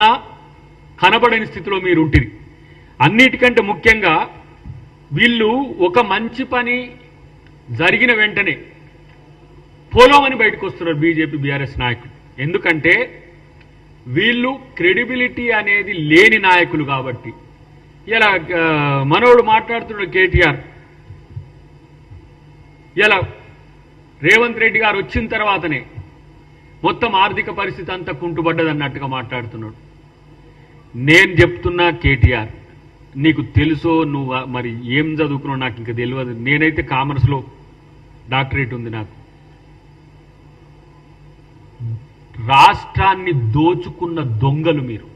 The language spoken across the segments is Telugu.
కనబడని స్థితిలో మీరు ఉంటుంది. అన్నిటికంటే ముఖ్యంగా వీళ్ళు ఒక మంచి పని జరిగిన వెంటనే పోలోమని బయటకు వస్తున్నారు బీజేపీ బీఆర్ఎస్ నాయకులు. ఎందుకంటే వీళ్ళు క్రెడిబిలిటీ అనేది లేని నాయకులు కాబట్టి. ఇలా మనోడు మాట్లాడుతున్న కేటీఆర్ ఇలా రేవంత్ రెడ్డి గారు వచ్చిన తర్వాతనే మొత్తం ఆర్థిక పరిస్థితి అంతా కుంటుపడ్డదన్నట్టుగా మాట్లాడుతున్నాడు. నేను చెప్తున్నా కేటీఆర్, నీకు తెలుసో నువ్వు మరి ఏం చదువుకున్నావు నాకు ఇంకా తెలియదు. నేనైతే కామర్స్లో డాక్టరేట్ ఉంది నాకు. రాష్ట్రాన్ని దోచుకున్న దొంగలు మీరు.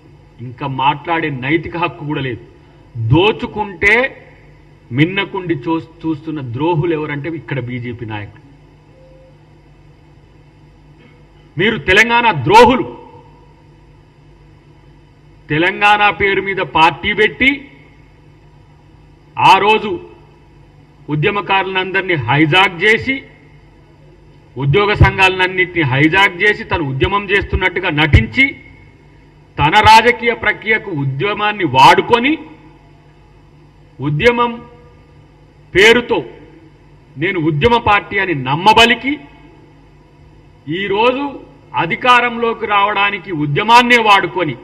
ఇంకా మాట్లాడే నైతిక హక్కు కూడా లేదు. దోచుకుంటే మిన్నకుండి చూస్తున్న ద్రోహులు ఎవరంటే ఇక్కడ బీజేపీ నాయకులు. మీరు తెలంగాణ ద్రోహులు. తెలంగాణ పేరు మీద పార్టీ పెట్టి ఆ రోజు ఉద్యమకారులందరినీ హైజాక్ చేసి, ఉద్యోగ సంఘాలన్నింటినీ హైజాక్ చేసి తను ఉద్యమం చేస్తున్నట్టుగా నటించి తన రాజకీయ ప్రక్రియకు ఉద్యమాన్ని వాడుకొని ఉద్యమం పేరుతో నేను ఉద్యమ పార్టీ అని నమ్మబలికి ఈరోజు అధికారంలోకి రావడానికి ఉద్యమాన్నే వాడుకొని